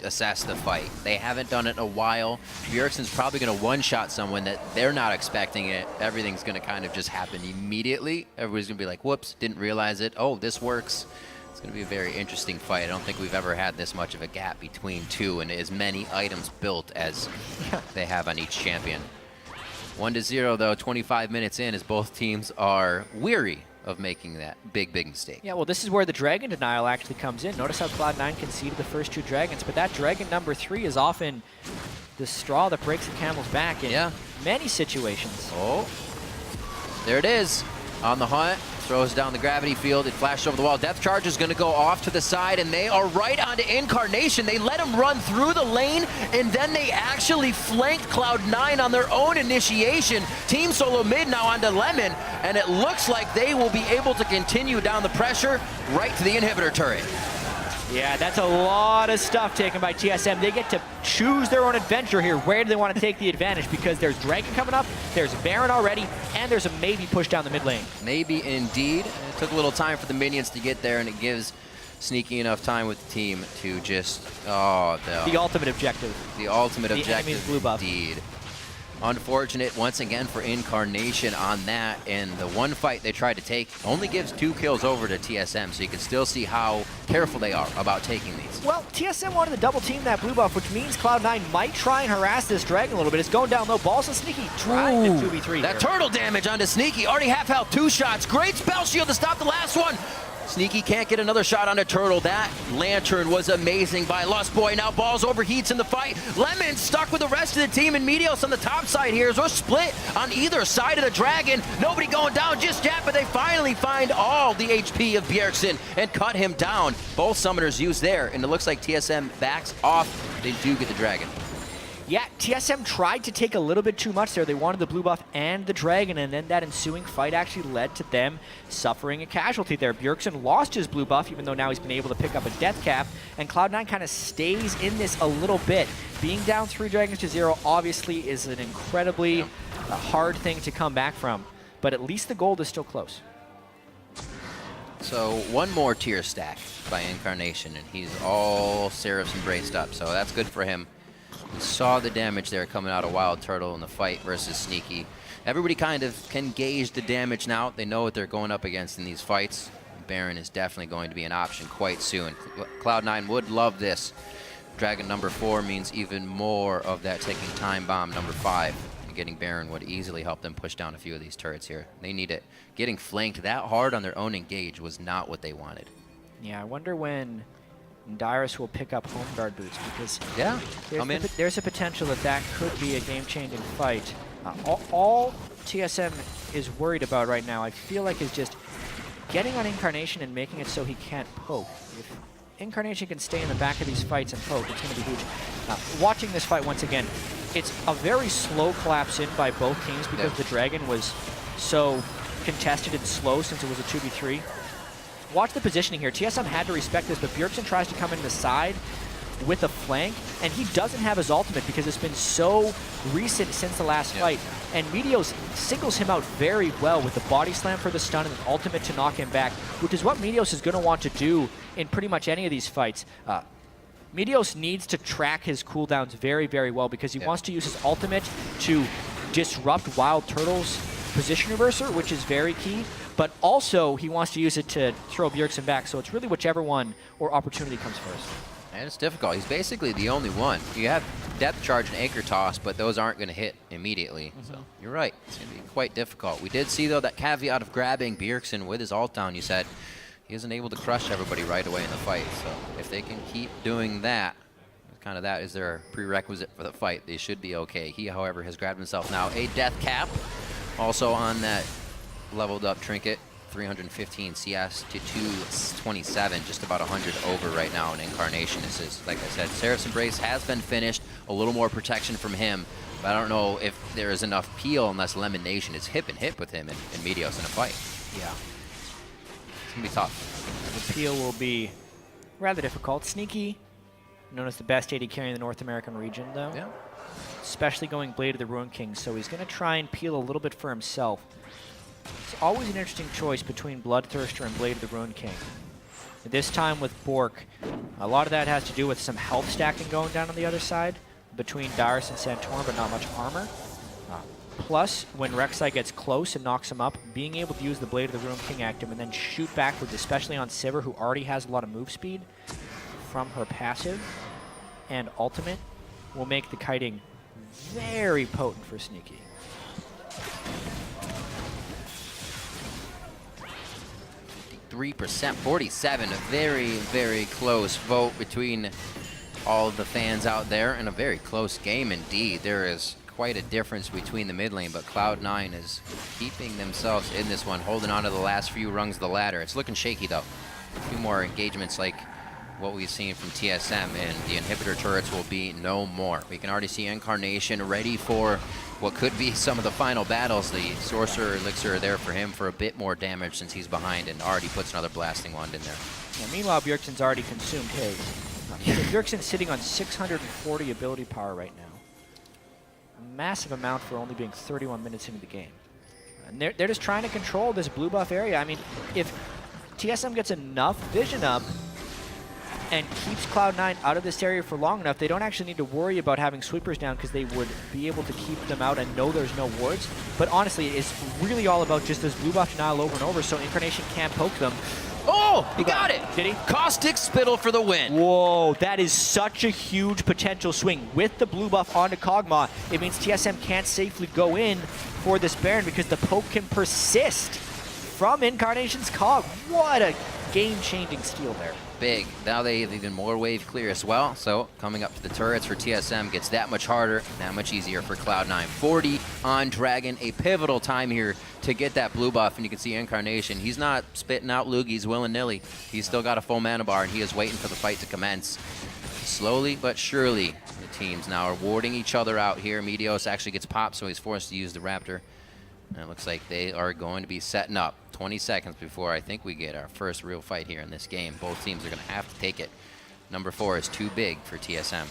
assess the fight. They haven't done it in a while. Bjergsen's probably going to one-shot someone that they're not expecting it. Everything's going to kind of just happen immediately. Everybody's going to be like, whoops, didn't realize it. Oh, this works. It's going to be a very interesting fight. I don't think we've ever had this much of a gap between two and as many items built as they have on each champion. 1-0 though, 25 minutes in, as both teams are weary of making that big mistake. Yeah, well, this is where the Dragon denial actually comes in. Notice how Cloud9 conceded the first two Dragons, but that Dragon number 3 is often the straw that breaks the camel's back in many situations. Oh, there it is. On the hunt, throws down the gravity field, it flashed over the wall. Death Charge is going to go off to the side, and they are right onto Incarnation. They let him run through the lane, and then they actually flanked Cloud9 on their own initiation. Team Solo mid now onto Lemon, and it looks like they will be able to continue down the pressure right to the inhibitor turret. Yeah, that's a lot of stuff taken by TSM. They get to choose their own adventure here. Where do they want to take the advantage? Because there's Dragon coming up, there's Baron already, and there's a maybe push down the mid lane. Maybe indeed. It took a little time for the minions to get there, and it gives Sneaky enough time with the team to just, the ultimate objective. The ultimate objective, enemy's blue buff. Indeed. Unfortunate once again for Incarnation on that, and the one fight they tried to take only gives 2 kills over to TSM, so you can still see how careful they are about taking these. Well, TSM wanted to double team that blue buff, which means Cloud9 might try and harass this Dragon a little bit. It's going down low. Balls and Sneaky trying to 2v3 that here. turtle damage onto Sneaky, already half health, 2 shots. Great spell shield to stop the last one. Sneaky can't get another shot on a turtle. That lantern was amazing by Lust Boy. Now Balls overheats in the fight. Lemon stuck with the rest of the team, and Meteos on the top side here. We're split on either side of the Dragon. Nobody going down just yet, but they finally find all the HP of Bjergsen and cut him down. Both summoners used there, and it looks like TSM backs off. They do get the Dragon. Yeah, TSM tried to take a little bit too much there. They wanted the blue buff and the Dragon, and then that ensuing fight actually led to them suffering a casualty there. Bjergsen lost his blue buff, even though now he's been able to pick up a death cap, and Cloud9 kind of stays in this a little bit. Being down 3 Dragons to 0 obviously is an incredibly hard thing to come back from, but at least the gold is still close. So one more tier stack by Incarnation, and he's all Seraphs embraced up, so that's good for him. We saw the damage there coming out of Wild Turtle in the fight versus Sneaky. Everybody kind of can gauge the damage now. They know what they're going up against in these fights. Baron is definitely going to be an option quite soon. Cloud9 would love this. Dragon number 4 means even more of that taking time bomb number 5. And getting Baron would easily help them push down a few of these turrets here. They need it. Getting flanked that hard on their own engage was not what they wanted. Yeah, I wonder when Darius will pick up home guard boots, because there's a potential that could be a game-changing fight. All TSM is worried about right now, I feel like, is just getting on Incarnation and making it so he can't poke. If Incarnation can stay in the back of these fights and poke, it's going to be huge. Watching this fight once again, it's a very slow collapse in by both teams because the Dragon was so contested and slow since it was a 2v3. Watch the positioning here. TSM had to respect this, but Bjergsen tries to come in the side with a flank, and he doesn't have his ultimate because it's been so recent since the last fight. And Meteos singles him out very well with the body slam for the stun and an ultimate to knock him back, which is what Meteos is going to want to do in pretty much any of these fights. Meteos needs to track his cooldowns very, very well because he wants to use his ultimate to disrupt Wild Turtle's position reverser, which is very key, but also he wants to use it to throw Bjergsen back, so it's really whichever one or opportunity comes first. And it's difficult. He's basically the only one. You have depth charge and anchor toss, but those aren't going to hit immediately. So you're right. It's going to be quite difficult. We did see, though, that caveat of grabbing Bjergsen with his ult down. You said he isn't able to crush everybody right away in the fight. So if they can keep doing that, kind of that is their prerequisite for the fight. They should be okay. He, however, has grabbed himself now a death cap. Also on that leveled up trinket. 315 CS to 227, just about 100 over right now in Incarnation. This is, like I said, Seraph's Embrace has been finished. A little more protection from him, but I don't know if there is enough peel unless Lemon Nation is hip and hip with him and Meteos in a fight. Yeah. It's going to be tough. The peel will be rather difficult. Sneaky, known as the best AD carry in the North American region, though. Yeah. Especially going Blade of the Ruin King, so he's going to try and peel a little bit for himself. It's always an interesting choice between Bloodthirster and Blade of the Ruin King. This time with Bork, a lot of that has to do with some health stacking going down on the other side between Darius and Santorin, but not much armor. Plus, when Rek'Sai gets close and knocks him up, being able to use the Blade of the Ruin King active and then shoot backwards, especially on Sivir, who already has a lot of move speed from her passive and ultimate, will make the kiting very potent for Sneaky. 3%, 47, a very, very close vote between all of the fans out there, and a very close game indeed. There is quite a difference between the mid lane, but Cloud9 is keeping themselves in this one, holding on to the last few rungs of the ladder. It's looking shaky though. A few more engagements like what we've seen from TSM, and the inhibitor turrets will be no more. We can already see Incarnation ready for what could be some of the final battles. The Sorcerer Elixir are there for him for a bit more damage since he's behind, and already puts another blasting wand in there. Yeah, meanwhile, Bjergsen's already consumed his. Bjergsen's sitting on 640 ability power right now. A massive amount for only being 31 minutes into the game. And they're just trying to control this blue buff area. I mean, if TSM gets enough vision up and keeps Cloud9 out of this area for long enough, they don't actually need to worry about having sweepers down because they would be able to keep them out and know there's no wards. But honestly, it's really all about just this blue buff denial over and over, so Incarnation can't poke them. Oh, he got it! Did he? Caustic Spittle for the win. Whoa, that is such a huge potential swing. With the blue buff onto Kog'Maw, it means TSM can't safely go in for this Baron because the poke can persist from Incarnation's Cog. What a game-changing steal there. Big. Now they've even more wave clear as well. So coming up to the turrets for TSM gets that much harder, that much easier for Cloud9. 40 on Dragon, a pivotal time here to get that blue buff. And you can see Incarnation, he's not spitting out loogies willy-nilly. He's still got a full mana bar, and he is waiting for the fight to commence. Slowly but surely, the teams now are warding each other out here. Meteos actually gets popped, so he's forced to use the Raptor. And it looks like they are going to be setting up 20 seconds before I think we get our first real fight here in this game. Both teams are going to have to take it. Number 4 is too big for TSM.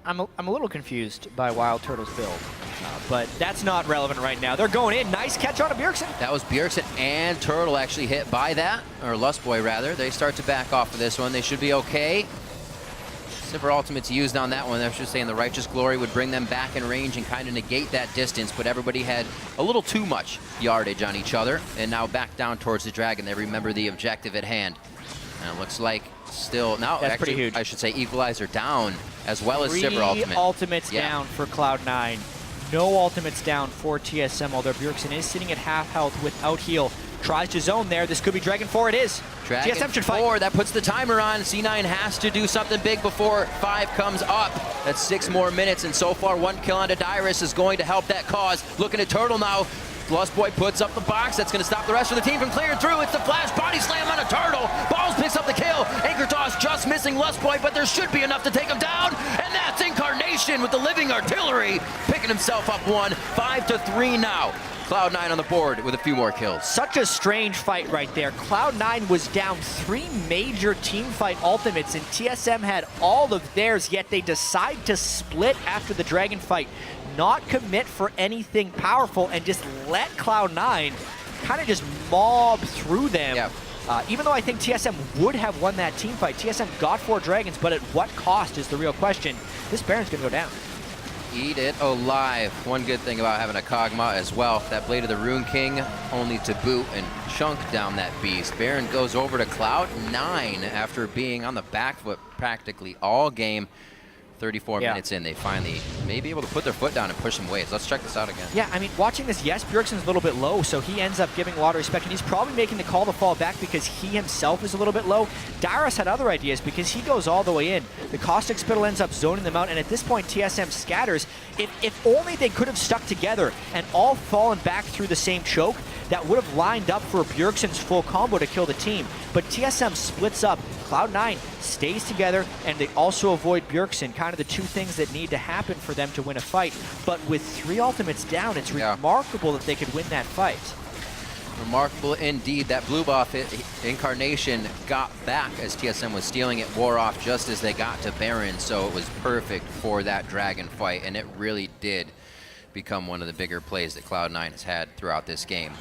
I'm a little confused by Wild Turtle's build, but that's not relevant right now. They're going in. Nice catch on Bjergsen. That was Bjergsen and Turtle actually hit by that, or Lustboy rather. They start to back off of this one. They should be okay. Sivir ultimate's used on that one. They're just saying the Righteous Glory would bring them back in range and kind of negate that distance, but everybody had a little too much yardage on each other, and now back down towards the Dragon. They remember the objective at hand. And it looks like still, now that's actually, pretty huge. I should say Equalizer down, as well as Sivir ultimate. 3 ultimates down for Cloud9. No ultimates down for TSM, although Bjergsen is sitting at half health without heal. Tries to zone there. This could be Dragon 4. It is. Dragon TSM should fight. 4, that puts the timer on. C9 has to do something big before 5 comes up. That's 6 more minutes, and so far 1 kill onto Dyrus is going to help that cause. Looking at Turtle now. Lustboy puts up the box. That's going to stop the rest of the team from clearing through. It's the flash body slam on a turtle. Balls picks up the kill. Anchor toss just missing Lustboy, but there should be enough to take him down. And that's Incarnation with the living artillery, picking himself up one. 5-3 now. Cloud9 on the board with a few more kills. Such a strange fight right there. Cloud9 was down 3 major team fight ultimates, and TSM had all of theirs, yet they decide to split after the Dragon fight, not commit for anything powerful, and just let Cloud9 kind of just mob through them. Yep. Even though I think TSM would have won that team fight, TSM got 4 Dragons, but at what cost is the real question. This Baron's going to go down. Eat it alive. One good thing about having a Kog'Maw as well, that Blade of the Rune King only to boot and chunk down that beast. Baron goes over to Cloud9 after being on the back foot practically all game. 34 minutes in, they finally may be able to put their foot down and push some waves. Let's check this out again. Yeah, I mean, watching this, yes, Bjergsen's a little bit low, so he ends up giving a lot of respect, and he's probably making the call to fall back because he himself is a little bit low. Dyrus had other ideas because he goes all the way in. The Caustic Spittle ends up zoning them out, and at this point, TSM scatters. If only they could have stuck together and all fallen back through the same choke, that would have lined up for Bjergsen's full combo to kill the team. But TSM splits up. Cloud9 stays together, and they also avoid Bjergsen, kind of the two things that need to happen for them to win a fight. But with 3 ultimates down, it's remarkable that they could win that fight. Remarkable indeed. That blue buff Incarnation got back as TSM was stealing it, wore off just as they got to Baron, so it was perfect for that Dragon fight, and it really did become one of the bigger plays that Cloud9 has had throughout this game.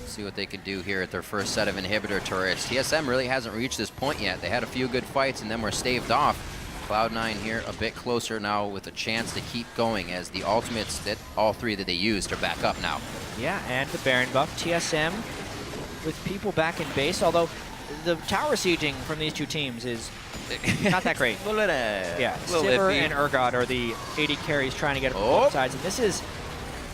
See what they could do here at their first set of inhibitor turrets. TSM really hasn't reached this point yet. They had a few good fights and then were staved off. Cloud9 here a bit closer now with a chance to keep going as the ultimates that all 3 that they used are back up now. Yeah, and the Baron buff. TSM with people back in base, although the tower sieging from these two teams is not that great. Yeah, Sivir and Urgot are the AD carries trying to get it from both sides, and this is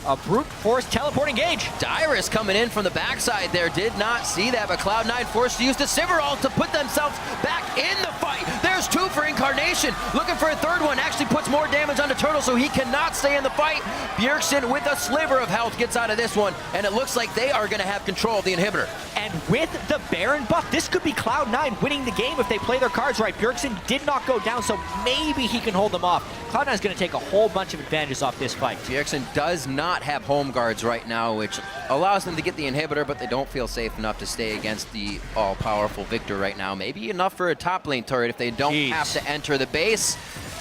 a brute force teleport engage. Dyrus coming in from the backside there, did not see that, but Cloud9 forced to use the Sivir ult to put themselves back in the fight. There's 2 for Incarnation, looking for a 3rd one, actually puts more damage onto Turtle, so he cannot stay in the fight. Bjergsen with a sliver of health gets out of this one, and it looks like they are going to have control of the inhibitor. And with the Baron buff, this could be Cloud9 winning the game if they play their cards right. Bjergsen did not go down, so maybe he can hold them off. Cloud9 is going to take a whole bunch of advantages off this fight. Bjergsen does not have home guards right now, which allows them to get the inhibitor, but they don't feel safe enough to stay against the all-powerful Victor right now. Maybe enough for a top lane turret if they don't have to enter the base.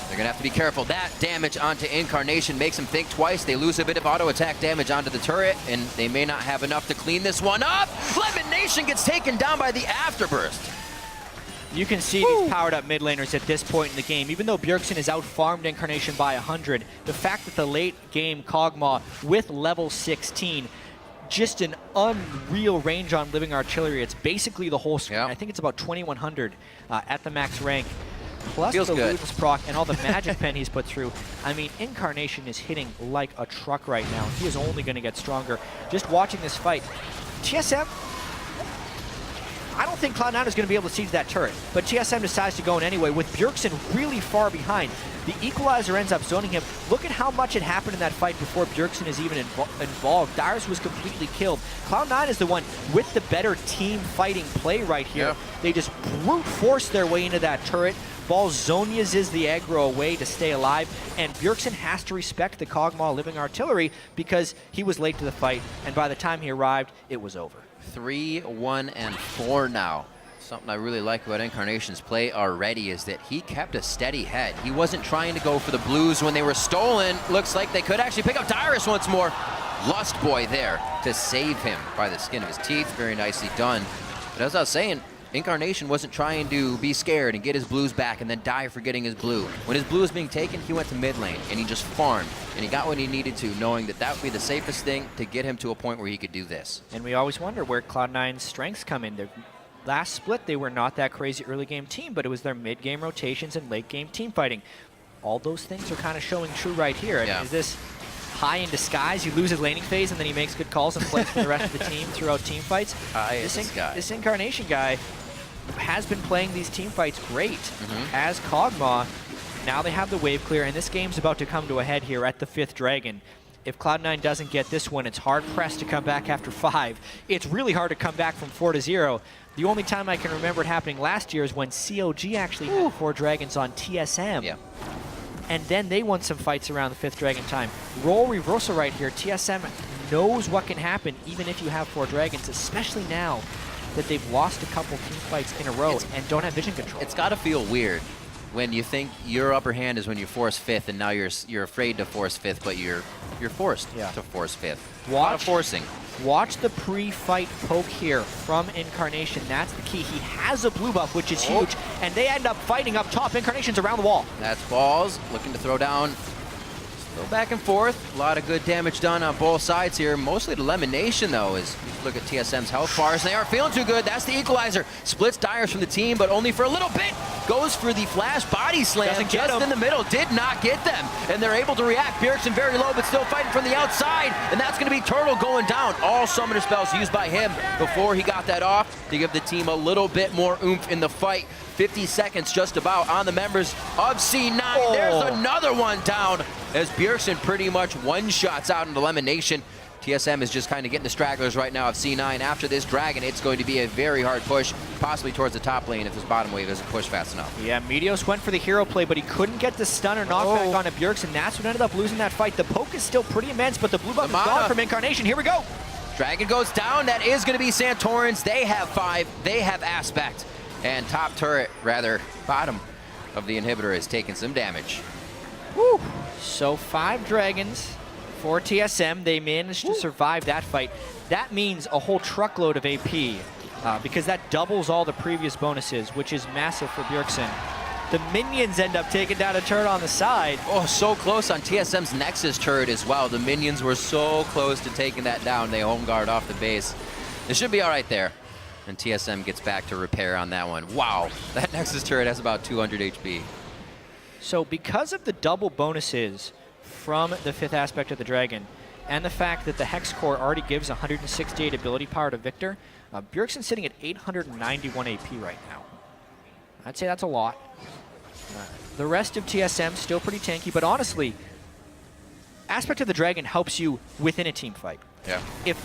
They're going to have to be careful. That damage onto Incarnation makes them think twice. They lose a bit of auto attack damage onto the turret, and they may not have enough to clean this one up. Lemon Nation gets taken down by the Afterburst. You can see these powered up mid laners at this point in the game. Even though Bjergsen has outfarmed Incarnation by 100, the fact that the late game Kog'Maw with level 16, just an unreal range on living artillery. It's basically the whole screen. I think it's about 2100 at the max rank. Plus the Ludus proc and all the magic pen he's put through. I mean, Incarnation is hitting like a truck right now. He is only going to get stronger. Just watching this fight, TSM, I don't think Cloud9 is going to be able to siege that turret, but TSM decides to go in anyway with Bjergsen really far behind. The Equalizer ends up zoning him. Look at how much had happened in that fight before Bjergsen is even involved. Dyrus was completely killed. Cloud9 is the one with the better team fighting play right here. They just brute force their way into that turret. Ball Zonias is the aggro away to stay alive, and Bjergsen has to respect the Kog'Maw living artillery because he was late to the fight, and by the time he arrived, it was over. 3, 1, and 4 now. Something I really like about Incarnation's play already is that he kept a steady head. He wasn't trying to go for the blues when they were stolen. Looks like they could actually pick up Dyrus once more. Lustboy there to save him by the skin of his teeth. Very nicely done. But as I was saying, Incarnation wasn't trying to be scared and get his blues back and then die for getting his blue. When his blue was being taken, he went to mid lane and he just farmed. And he got what he needed to, knowing that that would be the safest thing to get him to a point where he could do this. And we always wonder where Cloud9's strengths come in. Their last split, they were not that crazy early game team, but it was their mid game rotations and late game team fighting. All those things are kind of showing true right here. I mean, is this high in disguise? You lose his laning phase and then he makes good calls and plays for the rest of the team throughout team fights. This Incarnation guy has been playing these team fights great as Kog'Maw. Now they have the wave clear, and this game's about to come to a head here at the 5th Dragon. if Cloud9 doesn't get this one, it's hard-pressed to come back after 5. It's really hard to come back from 4-0. The only time I can remember it happening last year is when COG actually had 4 dragons on TSM. Yeah. And then they won some fights around the 5th dragon time. Role reversal right here. TSM knows what can happen even if you have 4 dragons, especially now that they've lost a couple team fights in a row and don't have vision control. It's got to feel weird when you think your upper hand is when you force 5th, and now you're afraid to force 5th, but you're forced to force 5th. A lot of forcing. Watch the pre-fight poke here from Incarnation. That's the key. He has a blue buff, which is huge, and they end up fighting up top. Incarnation's around the wall. That's Balls looking to throw down. Still back and forth. A lot of good damage done on both sides here. Mostly the elimination, though, is look at TSM's health bars. They aren't feeling too good. That's the equalizer. Splits Dyers from the team, but only for a little bit. Goes for the flash body slam just in the middle. Did not get them, and they're able to react. Bjergsen very low, but still fighting from the outside, and that's going to be Turtle going down. All summoner spells used by him before he got that off to give the team a little bit more oomph in the fight. 50 seconds just about on the members of C9. There's another one down as Bjergsen pretty much one-shots out into elimination. TSM is just kind of getting the stragglers right now of C9. After this Dragon, it's going to be a very hard push, possibly towards the top lane if this bottom wave doesn't push fast enough. Yeah, Meteos went for the hero play, but he couldn't get the stun or knockback onto Bjergsen. That's what ended up losing that fight. The poke is still pretty immense, but the blue buff is gone from Incarnation. Here we go. Dragon goes down. That is going to be Santorans. They have 5. They have Aspect. And top turret, rather, bottom of the inhibitor is taking some damage. Woo. So 5 dragons for TSM. They managed to survive that fight. That means a whole truckload of AP because that doubles all the previous bonuses, which is massive for Bjergsen. The minions end up taking down a turret on the side. Oh, so close on TSM's Nexus turret as well. The minions were so close to taking that down. They home guard off the base. It should be all right there. And TSM gets back to repair on that one. Wow, that Nexus turret has about 200 HP. So because of the double bonuses from the 5th aspect of the Dragon, and the fact that the Hex Core already gives 168 ability power to Victor, Bjergsen's sitting at 891 AP right now. I'd say that's a lot. The rest of TSM still pretty tanky, but honestly, Aspect of the Dragon helps you within a team fight. Yeah. If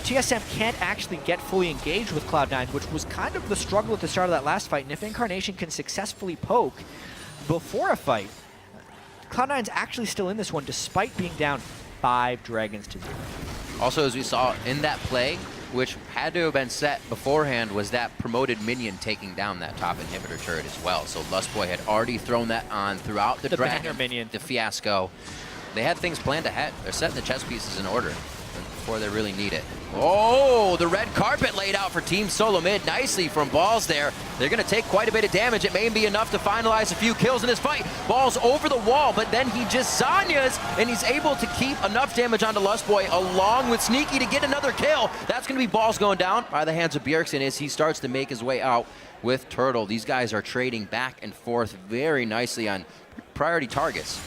TSM can't actually get fully engaged with Cloud9, which was kind of the struggle at the start of that last fight, and if Incarnation can successfully poke before a fight, Cloud9's actually still in this one despite being down 5 dragons to 0. Also, as we saw in that play, which had to have been set beforehand, was that promoted minion taking down that top inhibitor turret as well. So Lustboy had already thrown that on throughout the Dragon, minion. The Fiasco. They had things planned ahead. They're setting the chess pieces in order before they really need it. Oh, the red carpet laid out for Team Solo Mid nicely from Balls there. They're going to take quite a bit of damage. It may be enough to finalize a few kills in this fight. Balls over the wall, but then he just Zanyas, and he's able to keep enough damage onto Lustboy along with Sneaky to get another kill. That's going to be Balls going down by the hands of Bjergsen as he starts to make his way out with Turtle. These guys are trading back and forth very nicely on priority targets.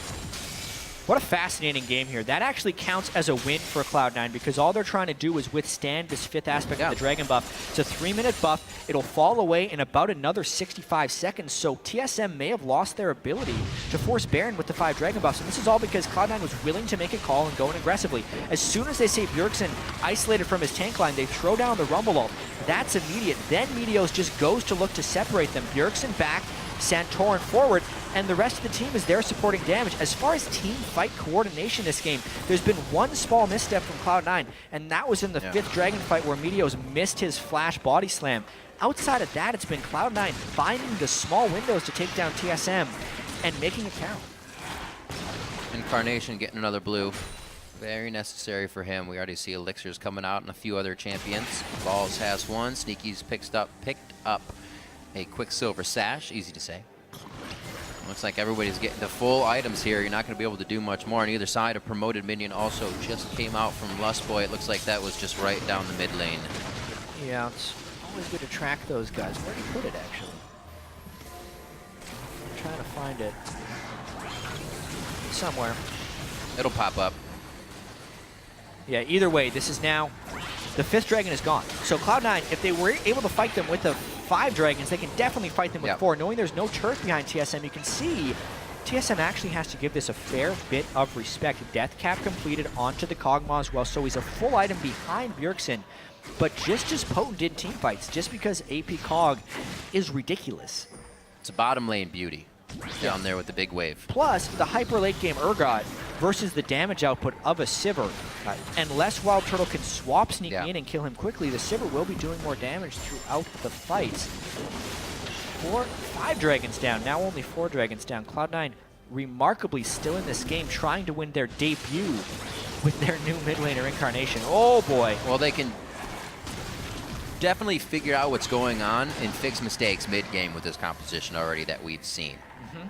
What a fascinating game here. That actually counts as a win for Cloud9 because all they're trying to do is withstand this 5th aspect of the Dragon buff. It's a 3-minute buff. It'll fall away in about another 65 seconds, so TSM may have lost their ability to force Baron with the 5 Dragon buffs, and this is all because Cloud9 was willing to make a call and go in aggressively. As soon as they say Bjergsen isolated from his tank line, they throw down the Rumble ult. That's immediate. Then Meteos just goes to look to separate them. Bjergsen back, Santorin forward, and the rest of the team is there supporting damage. As far as team fight coordination this game, there's been one small misstep from Cloud9, and that was in the 5th Dragon fight where Meteos missed his flash body slam. Outside of that, it's been Cloud9 finding the small windows to take down TSM and making it count. Incarnation getting another blue. Very necessary for him. We already see Elixirs coming out and a few other champions. Balls has one. Sneaky's picked up a Quicksilver Sash, easy to say. Looks like everybody's getting the full items here. You're not going to be able to do much more on either side. A promoted minion also just came out from Lustboy. It looks like that was just right down the mid lane. Yeah, it's always good to track those guys. Where did he put it, actually? I'm trying to find it. Somewhere. It'll pop up. Yeah, either way, this is now... The 5th Dragon is gone. So Cloud9, if they were able to fight them with the 5 dragons, they can definitely fight them with 4. Knowing there's no turret behind TSM, you can see TSM actually has to give this a fair bit of respect. Death Cap completed onto the Kog'Maw as well, so he's a full item behind Bjergsen, but just as potent in teamfights, just because AP Cog is ridiculous. It's a bottom lane beauty down there with the big wave. Plus, the hyper late game Urgot versus the damage output of a Sivir. Unless Wild Turtle can swap Sneaky in and kill him quickly, the Sivir will be doing more damage throughout the fights. 5 dragons down, now only 4 dragons down. Cloud9 remarkably still in this game, trying to win their debut with their new mid laner Incarnation. Oh boy. Well, they can definitely figure out what's going on and fix mistakes mid-game with this composition already that we've seen.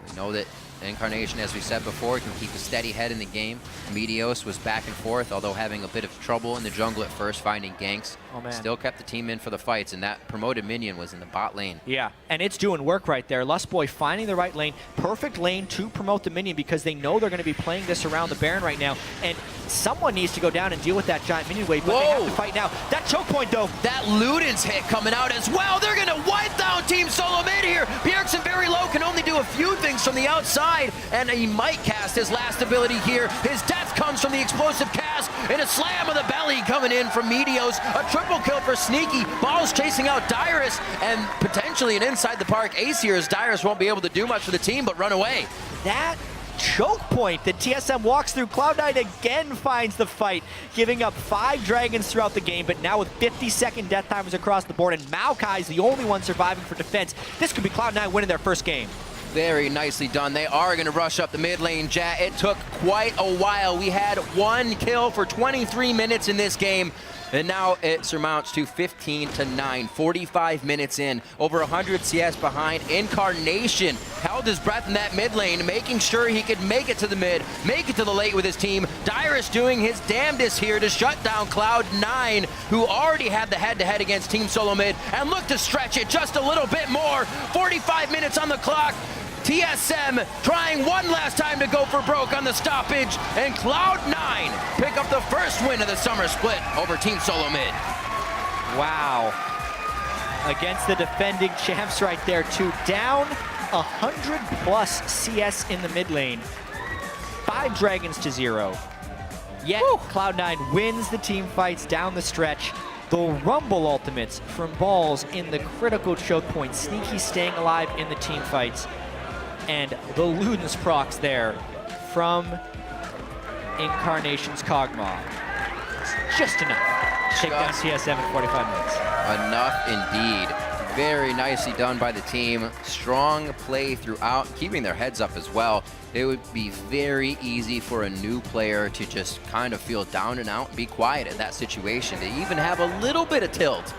We know that Incarnation, as we said before, can keep a steady head in the game. Meteos was back and forth, although having a bit of trouble in the jungle at first, finding ganks. Oh, man. Still kept the team in for the fights, and that promoted minion was in the bot lane. Yeah, and it's doing work right there. Lustboy finding the right lane, perfect lane to promote the minion, because they know they're going to be playing this around the Baron right now, and someone needs to go down and deal with that giant minion wave, but they have to fight now. That choke point, though. That Luden's hit coming out as well. They're going to wipe down Team Solo mid here. Bjergsen very low, can only do a few things from the outside, and he might cast his last ability here. His death comes from the explosive cast, and a slam of the belly coming in from Meteos. A triple kill for Sneaky. Ball's chasing out Dyrus, and potentially an inside the park ace here, as Dyrus won't be able to do much for the team but run away. That choke point that TSM walks through, Cloud9 again finds the fight, giving up 5 dragons throughout the game, but now with 50-second death timers across the board, and Maokai's the only one surviving for defense. This could be Cloud9 winning their first game. Very nicely done. They are going to rush up the mid lane, Jat. It took quite a while. We had 1 kill for 23 minutes in this game, and now it surmounts to 15-9, 45 minutes in, over 100 CS behind. Incarnation held his breath in that mid lane, making sure he could make it to the mid, make it to the late with his team. Dyrus doing his damnedest here to shut down Cloud9, who already had the head-to-head against Team Solo mid, and look to stretch it just a little bit more. 45 minutes on the clock. TSM trying one last time to go for broke on the stoppage, and Cloud9 pick up the first win of the summer split over Team Solo mid. Wow. Against the defending champs right there, too. Down 100+ CS in the mid lane. 5 dragons to 0. Yet Cloud9 wins the team fights down the stretch. The Rumble ultimates from Balls in the critical choke point. Sneaky staying alive in the team fights. And the Luden's procs there from Incarnation's Kog'Maw. Just enough to take down TSM in 45 minutes. Enough indeed. Very nicely done by the team. Strong play throughout, keeping their heads up as well. It would be very easy for a new player to just kind of feel down and out and be quiet in that situation, to even have a little bit of tilt.